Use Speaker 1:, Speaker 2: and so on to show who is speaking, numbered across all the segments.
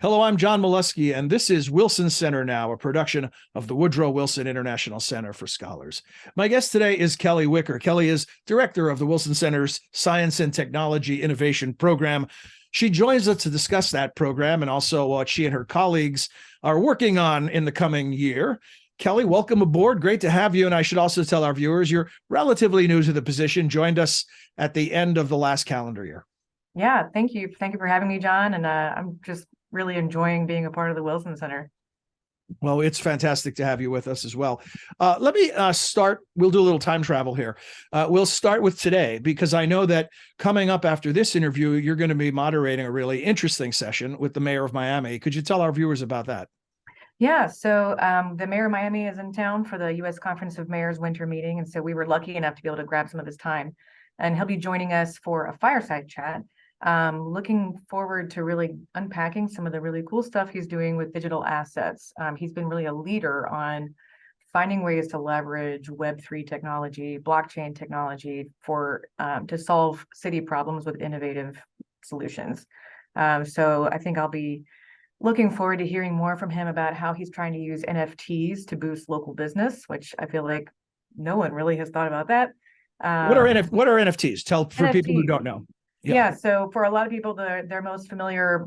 Speaker 1: Hello, I'm John Molesky, and this is Wilson Center Now, a production of the Woodrow Wilson International Center for Scholars. My guest today is Kellee Wicker. Kellee is director of the Wilson Center's Science and Technology Innovation Program. She joins us to discuss that program and also what she and her colleagues are working on in the coming year. Kellee, welcome aboard. Great to have you. And I should also tell our viewers you're relatively new to the position, joined us at the end of the last calendar year.
Speaker 2: Yeah, thank you. Thank you for having me, John. And I'm just really enjoying being a part of the Wilson Center.
Speaker 1: Well, it's fantastic to have you with us as well. Let me start. We'll do a little time travel here. We'll start with today, because I know that coming up after this interview, you're going to be moderating a really interesting session with the mayor of Miami. Could you tell our viewers about that?
Speaker 2: Yeah, so the mayor of Miami is in town for the U.S. Conference of Mayors winter meeting. And so we were lucky enough to be able to grab some of his time. And he'll be joining us for a fireside chat. Looking forward to really unpacking some of the really cool stuff he's doing with digital assets. He's been really a leader on finding ways to leverage Web3 technology, blockchain technology for to solve city problems with innovative solutions. So I think I'll be looking forward to hearing more from him about how he's trying to use NFTs to boost local business, which I feel like no one really has thought about that.
Speaker 1: What are NFTs? Tell for NFTs. People who don't know.
Speaker 2: Yeah, so for a lot of people, their most familiar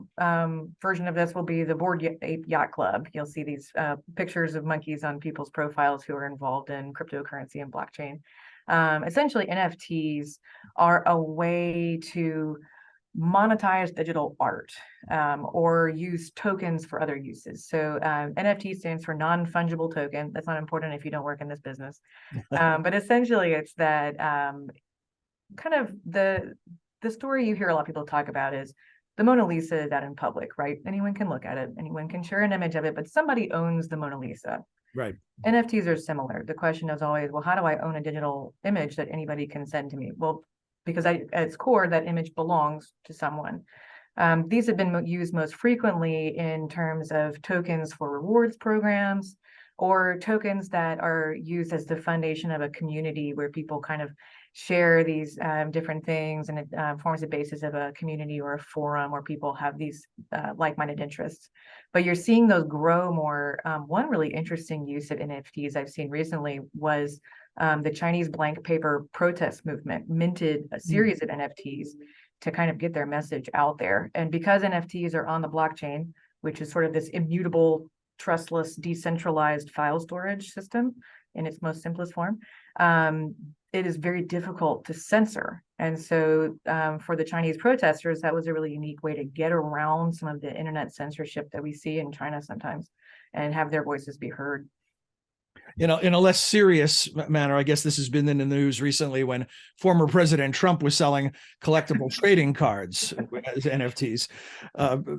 Speaker 2: version of this will be the Bored Ape Yacht Club. You'll see these pictures of monkeys on people's profiles who are involved in cryptocurrency and blockchain. Essentially, NFTs are a way to monetize digital art or use tokens for other uses. So NFT stands for non-fungible token. That's not important if you don't work in this business. But essentially, it's that kind of the story you hear a lot of people talk about is the Mona Lisa is out in public, right? Anyone can look at it, anyone can share an image of it, but somebody owns the Mona Lisa.
Speaker 1: Right.
Speaker 2: NFTs are similar. The question is always, well, how do I own a digital image that anybody can send to me? Well, because at its core, that image belongs to someone. These have been used most frequently in terms of tokens for rewards programs, or tokens that are used as the foundation of a community where people kind of share these different things, and it forms the basis of a community or a forum where people have these like-minded interests. But you're seeing those grow more. One really interesting use of NFTs I've seen recently was the Chinese blank paper protest movement minted a series of NFTs to kind of get their message out there. And because NFTs are on the blockchain, which is sort of this immutable, trustless, decentralized file storage system in its most simplest form, it is very difficult to censor. And so for the Chinese protesters, that was a really unique way to get around some of the internet censorship that we see in China sometimes and have their voices be heard.
Speaker 1: You know, in a less serious manner, I guess this has been in the news recently when former President Trump was selling collectible trading cards as NFTs.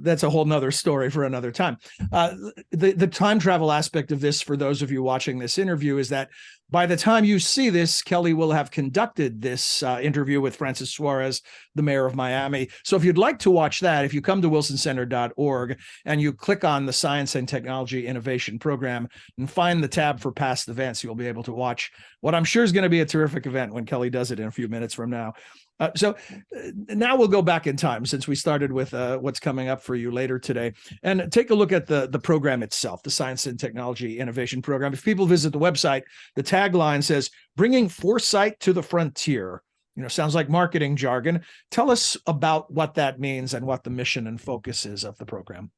Speaker 1: That's a whole nother story for another time. The time travel aspect of this, for those of you watching this interview, is that by the time you see this, Kellee will have conducted this interview with Francis Suarez, the mayor of Miami. So if you'd like to watch that, if you come to wilsoncenter.org and you click on the Science and Technology Innovation Program and find the tab for past events, you'll be able to watch what I'm sure is going to be a terrific event when Kellee does it in a few minutes from now. So now we'll go back in time, since we started with what's coming up for you later today, and take a look at the program itself, the Science and Technology Innovation Program. If people visit the website, the tagline says, "Bringing foresight to the frontier." You know, sounds like marketing jargon. Tell us about what that means and what the mission and focus is of the program.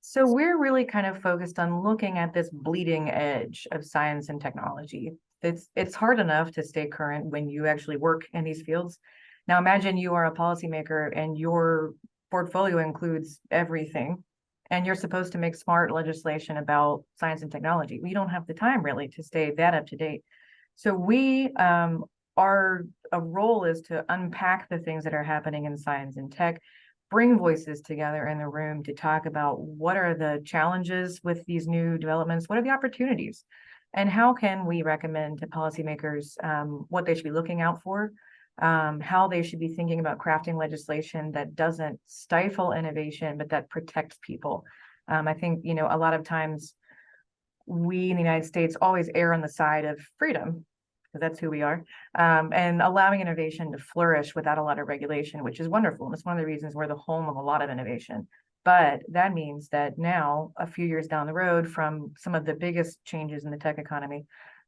Speaker 2: So we're really kind of focused on looking at this bleeding edge of science and technology. It's hard enough to stay current when you actually work in these fields. Now imagine you are a policymaker and your portfolio includes everything, and you're supposed to make smart legislation about science and technology. We don't have the time really to stay that up to date. So our role is to unpack the things that are happening in science and tech, bring voices together in the room to talk about what are the challenges with these new developments, what are the opportunities, and how can we recommend to policymakers what they should be looking out for, how they should be thinking about crafting legislation that doesn't stifle innovation, but that protects people. I think, you know, a lot of times we in the United States always err on the side of freedom, because that's who we are, and allowing innovation to flourish without a lot of regulation, which is wonderful. And it's one of the reasons we're the home of a lot of innovation. But that means that now, a few years down the road, from some of the biggest changes in the tech economy,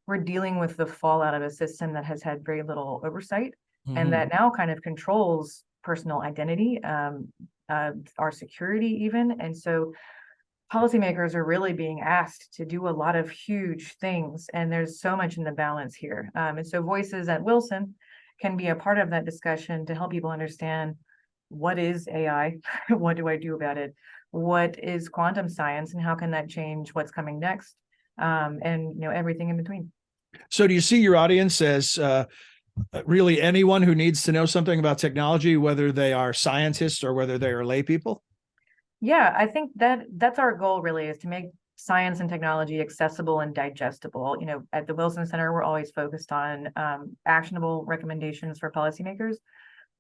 Speaker 2: we're dealing with the fallout of a system that has had very little oversight and that now kind of controls personal identity, our security even. And so policymakers are really being asked to do a lot of huge things, and there's so much in the balance here. And so voices at Wilson can be a part of that discussion to help people understand what is AI, what do I do about it, what is quantum science, and how can that change what's coming next, and everything in between.
Speaker 1: So do you see your audience as really anyone who needs to know something about technology, whether they are scientists or whether they are lay people?
Speaker 2: Yeah, I think that's our goal really, is to make science and technology accessible and digestible. At the Wilson Center, we're always focused on actionable recommendations for policymakers,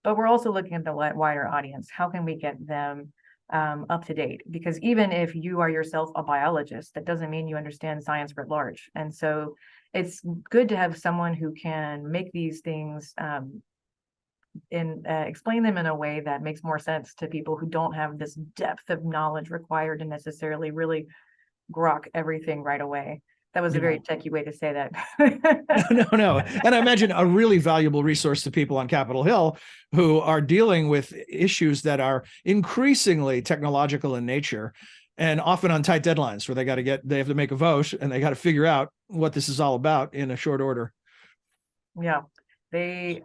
Speaker 2: but we're also looking at the wider audience. How can we get them up to date? Because even if you are yourself a biologist, that doesn't mean you understand science writ large. And so it's good to have someone who can make these things and explain them in a way that makes more sense to people who don't have this depth of knowledge required to necessarily really grok everything right away. That was a very techie way to say that.
Speaker 1: No. And I imagine a really valuable resource to people on Capitol Hill who are dealing with issues that are increasingly technological in nature and often on tight deadlines where they have to make a vote and they got to figure out what this is all about in a short order.
Speaker 2: Yeah. They,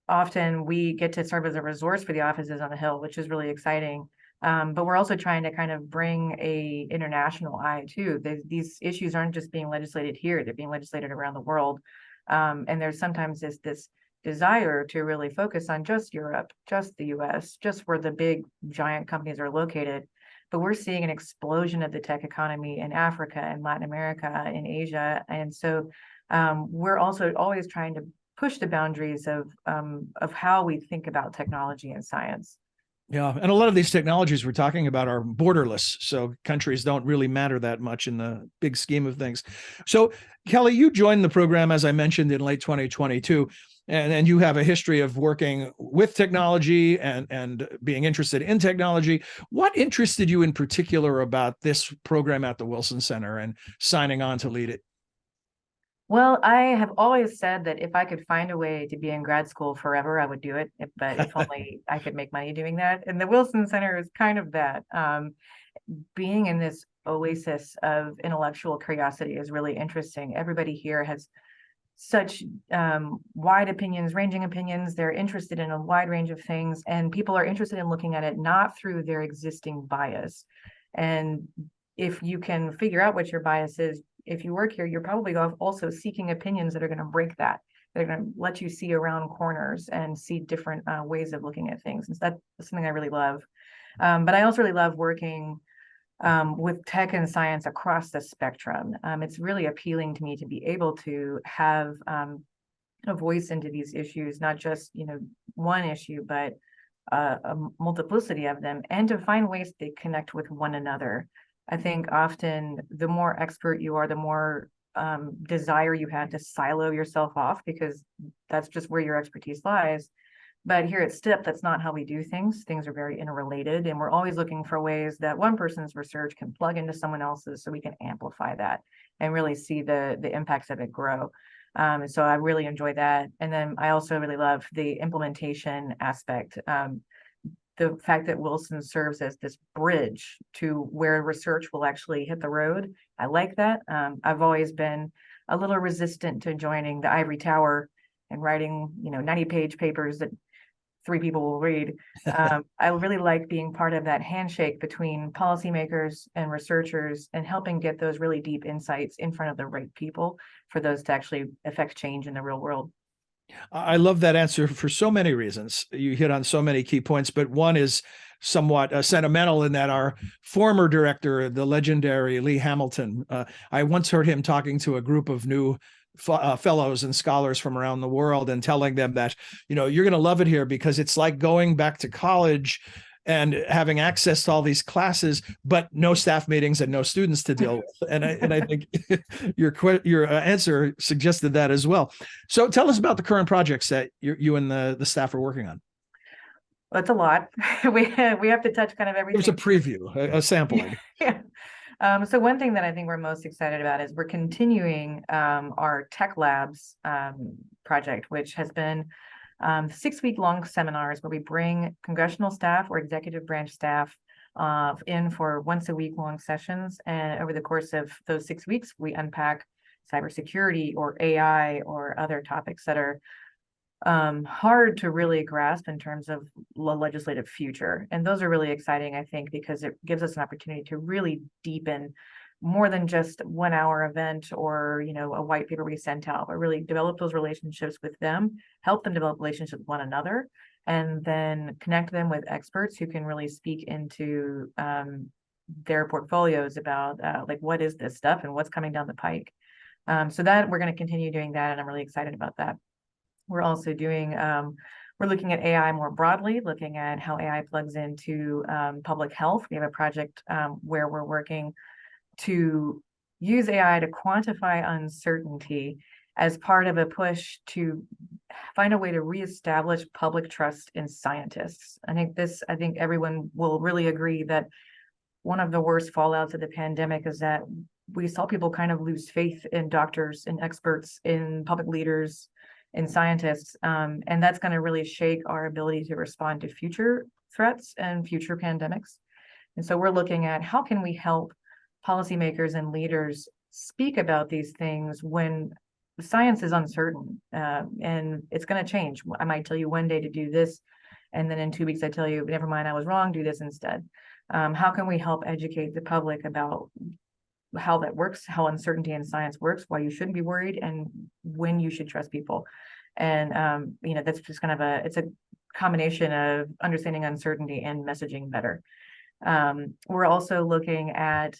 Speaker 2: often we get to serve as a resource for the offices on the Hill, which is really exciting. But we're also trying to kind of bring a international eye too. These issues aren't just being legislated here; they're being legislated around the world. And there's sometimes this desire to really focus on just Europe, just the US, just where the big giant companies are located. But we're seeing an explosion of the tech economy in Africa, in Latin America, in Asia, and so we're also always trying to push the boundaries of how we think about technology and science.
Speaker 1: Yeah, and a lot of these technologies we're talking about are borderless, so countries don't really matter that much in the big scheme of things. So, Kellee, you joined the program, as I mentioned, in late 2022, and you have a history of working with technology and being interested in technology. What interested you in particular about this program at the Wilson Center and signing on to lead it?
Speaker 2: Well, I have always said that if I could find a way to be in grad school forever, I would do it. But if only I could make money doing that. And the Wilson Center is kind of that. Being in this oasis of intellectual curiosity is really interesting. Everybody here has such wide opinions, ranging opinions. They're interested in a wide range of things, and people are interested in looking at it not through their existing bias. And if you can figure out what your bias is, if you work here, you're probably also seeking opinions that are going to break that. They're going to let you see around corners and see different ways of looking at things. And so that's something I really love. But I also really love working with tech and science across the spectrum. It's really appealing to me to be able to have a voice into these issues, not just one issue, but a multiplicity of them, and to find ways to connect with one another. I think often the more expert you are, the more desire you have to silo yourself off, because that's just where your expertise lies. But here at STIP, that's not how we do things. Things are very interrelated, and we're always looking for ways that one person's research can plug into someone else's so we can amplify that and really see the impacts of it grow. So I really enjoy that. And then I also really love the implementation aspect. The fact that Wilson serves as this bridge to where research will actually hit the road. I like that. I've always been a little resistant to joining the ivory tower and writing, 90-page papers that 3 people will read. I really like being part of that handshake between policymakers and researchers and helping get those really deep insights in front of the right people for those to actually affect change in the real world.
Speaker 1: I love that answer for so many reasons. You hit on so many key points, but one is somewhat sentimental in that our former director, the legendary Lee Hamilton, I once heard him talking to a group of new fellows and scholars from around the world and telling them that, you're going to love it here because it's like going back to college and having access to all these classes, but no staff meetings and no students to deal with. And I think your answer suggested that as well. So tell us about the current projects that you and the staff are working on.
Speaker 2: It's a lot. We have to touch kind of
Speaker 1: It was a
Speaker 2: everything.
Speaker 1: preview, a sampling.
Speaker 2: Yeah. So one thing that I think we're most excited about is we're continuing our Tech Labs project, which has been 6-week long seminars where we bring congressional staff or executive branch staff in for once a week long sessions. And over the course of those 6 weeks, we unpack cybersecurity or AI or other topics that are hard to really grasp in terms of the legislative future. And those are really exciting, I think, because it gives us an opportunity to really deepen more than just 1 hour event or, a white paper we sent out, but really develop those relationships with them, help them develop relationships with one another, and then connect them with experts who can really speak into their portfolios about like, what is this stuff and what's coming down the pike. So that we're going to continue doing that, and I'm really excited about that. We're also doing, we're looking at AI more broadly, looking at how AI plugs into public health. We have a project where we're working to use AI to quantify uncertainty as part of a push to find a way to reestablish public trust in scientists. I think everyone will really agree that one of the worst fallouts of the pandemic is that we saw people kind of lose faith in doctors, in experts, in public leaders, in scientists, and that's going to really shake our ability to respond to future threats and future pandemics. And so we're looking at how can we help policymakers and leaders speak about these things when science is uncertain, and it's going to change. I might tell you one day to do this, and then in 2 weeks I tell you, never mind, I was wrong, do this instead. How can we help educate the public about how that works, how uncertainty in science works, why you shouldn't be worried, and when you should trust people. And that's just kind of it's a combination of understanding uncertainty and messaging better. We're also looking at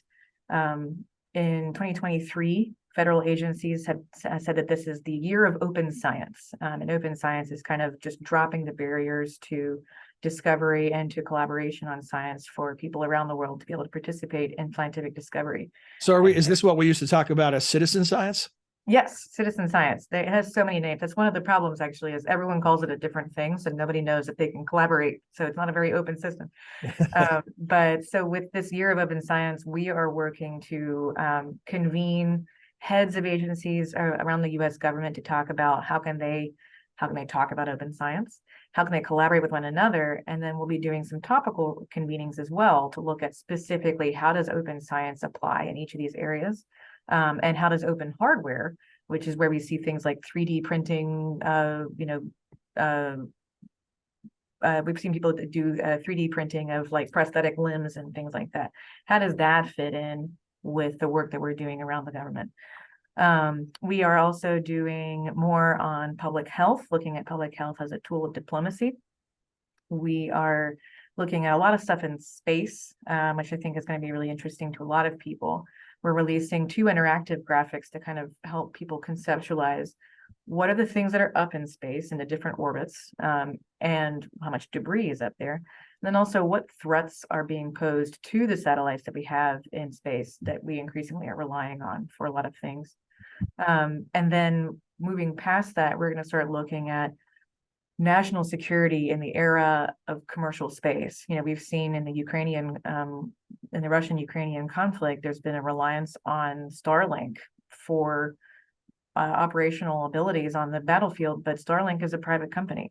Speaker 2: in 2023, federal agencies have said that this is the year of open science, and open science is kind of just dropping the barriers to discovery and to collaboration on science for people around the world to be able to participate in scientific discovery.
Speaker 1: So is this what we used to talk about as citizen science?
Speaker 2: Yes, citizen science. It has so many names. That's one of the problems, actually, is everyone calls it a different thing, so nobody knows that they can collaborate. So it's not a very open system. But so with this year of open science, we are working to convene heads of agencies around the U.S. government to talk about how can they talk about open science, how can they collaborate with one another, and then we'll be doing some topical convenings as well to look at specifically how does open science apply in each of these areas. And how does open hardware, which is where we see things like 3D printing, we've seen people do 3D printing of like prosthetic limbs and things like that. How does that fit in with the work that we're doing around the government? We are also doing more on public health, looking at public health as a tool of diplomacy. We are looking at a lot of stuff in space, which I think is going to be really interesting to a lot of people. We're releasing 2 interactive graphics to kind of help people conceptualize what are the things that are up in space in the different orbits, and how much debris is up there. And then also what threats are being posed to the satellites that we have in space that we increasingly are relying on for a lot of things. And then moving past that, we're going to start looking at national security in the era of commercial space. We've seen in the Russian-Ukrainian conflict, there's been a reliance on Starlink for operational abilities on the battlefield, but Starlink is a private company.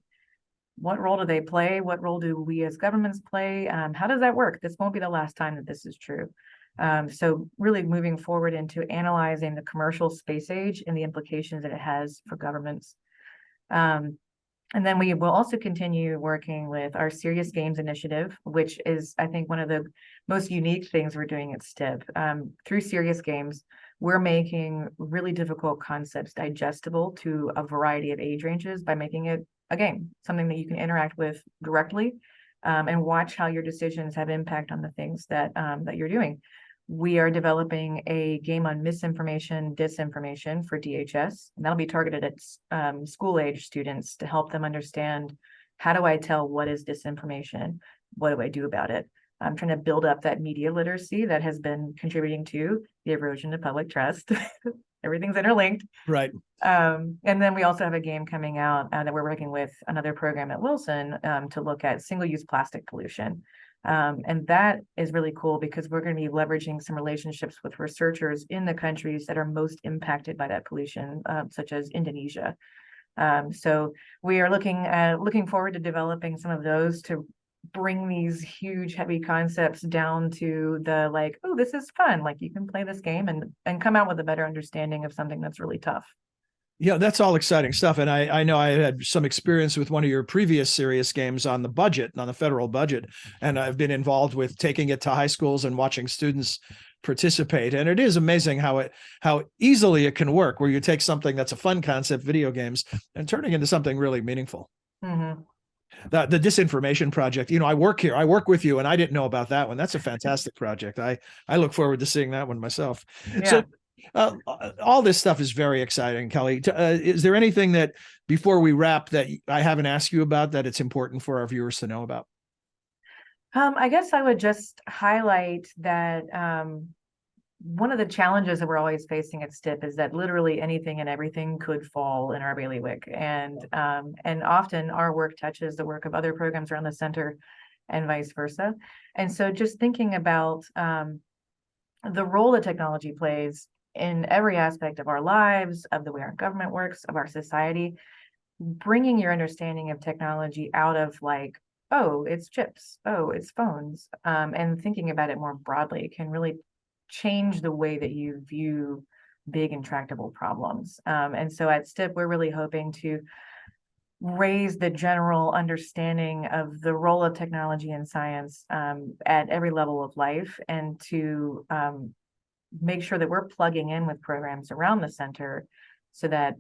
Speaker 2: What role do they play? What role do we as governments play? How does that work? This won't be the last time that this is true. So really moving forward into analyzing the commercial space age and the implications that it has for governments. And then we will also continue working with our Serious Games initiative, which is, I think, one of the most unique things we're doing at STIP. Through Serious Games, we're making really difficult concepts digestible to a variety of age ranges by making it a game, something that you can interact with directly, and watch how your decisions have impact on the things that you're doing. We are developing a game on misinformation, disinformation for DHS, and that'll be targeted at school-age students to help them understand, how do I tell what is disinformation? What do I do about it? I'm trying to build up that media literacy that has been contributing to the erosion of public trust. everything's interlinked.
Speaker 1: Right.
Speaker 2: And then we also have a game coming out that we're working with another program at Wilson to look at single-use plastic pollution. And that is really cool because we're going to be leveraging some relationships with researchers in the countries that are most impacted by that pollution, such as Indonesia. So we are looking forward to developing some of those to bring these huge, heavy concepts down to the like, oh, this is fun. Like you can play this game and come out with a better understanding of something that's really tough.
Speaker 1: Yeah, that's all exciting stuff. And I know I had some experience with one of your previous serious games on the budget, on the federal budget. And I've been involved with taking it to high schools and watching students participate. And it is amazing how easily it can work, where you take something that's a fun concept, video games, and turning into something really meaningful.
Speaker 2: Mm-hmm.
Speaker 1: The disinformation project, I work here, I work with you, and I didn't know about that one. That's a fantastic project. I look forward to seeing that one myself.
Speaker 2: Yeah.
Speaker 1: So all this stuff is very exciting, Kellee. Is there anything that before we wrap that I haven't asked you about that it's important for our viewers to know about?
Speaker 2: I guess I would just highlight that one of the challenges that we're always facing at STIP is that literally anything and everything could fall in our bailiwick. And often our work touches the work of other programs around the center and vice versa. And so just thinking about the role that technology plays in every aspect of our lives, of the way our government works, of our society, bringing your understanding of technology out of like, oh, it's chips, oh, it's phones, and thinking about it more broadly can really change the way that you view big intractable problems. And so at STIP, we're really hoping to raise the general understanding of the role of technology and science at every level of life, and to make sure that we're plugging in with programs around the center so that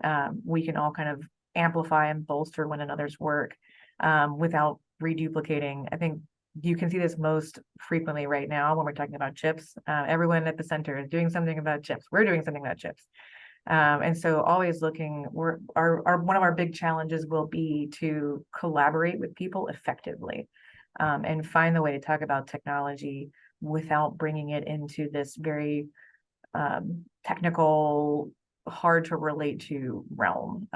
Speaker 2: we can all kind of amplify and bolster one another's work without reduplicating. I think you can see this most frequently right now when we're talking about chips. Everyone at the center is doing something about chips. We're doing something about chips. And so always looking, one of our big challenges will be to collaborate with people effectively and find the way to talk about technology without bringing it into this very technical, hard to relate to realm.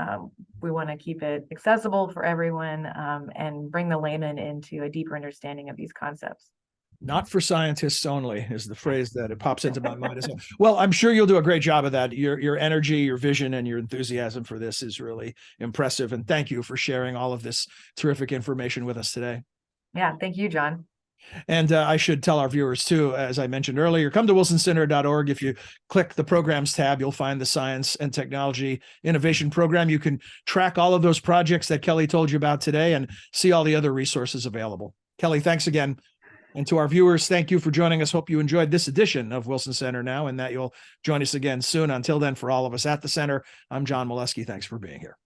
Speaker 2: We want to keep it accessible for everyone and bring the layman into a deeper understanding of these concepts.
Speaker 1: Not for scientists only is the phrase that it pops into my mind as well. Well, I'm sure you'll do a great job of that. Your energy, your vision, and your enthusiasm for this is really impressive. And thank you for sharing all of this terrific information with us today.
Speaker 2: Yeah, thank you, John.
Speaker 1: And I should tell our viewers too, as I mentioned earlier, come to wilsoncenter.org. If you click the programs tab, you'll find the Science and Technology Innovation Program. You can track all of those projects that Kellee told you about today and see all the other resources available. Kellee, thanks again. And to our viewers, thank you for joining us. Hope you enjoyed this edition of Wilson Center Now, and that you'll join us again soon. Until then, for all of us at the center, I'm John Molesky. Thanks for being here.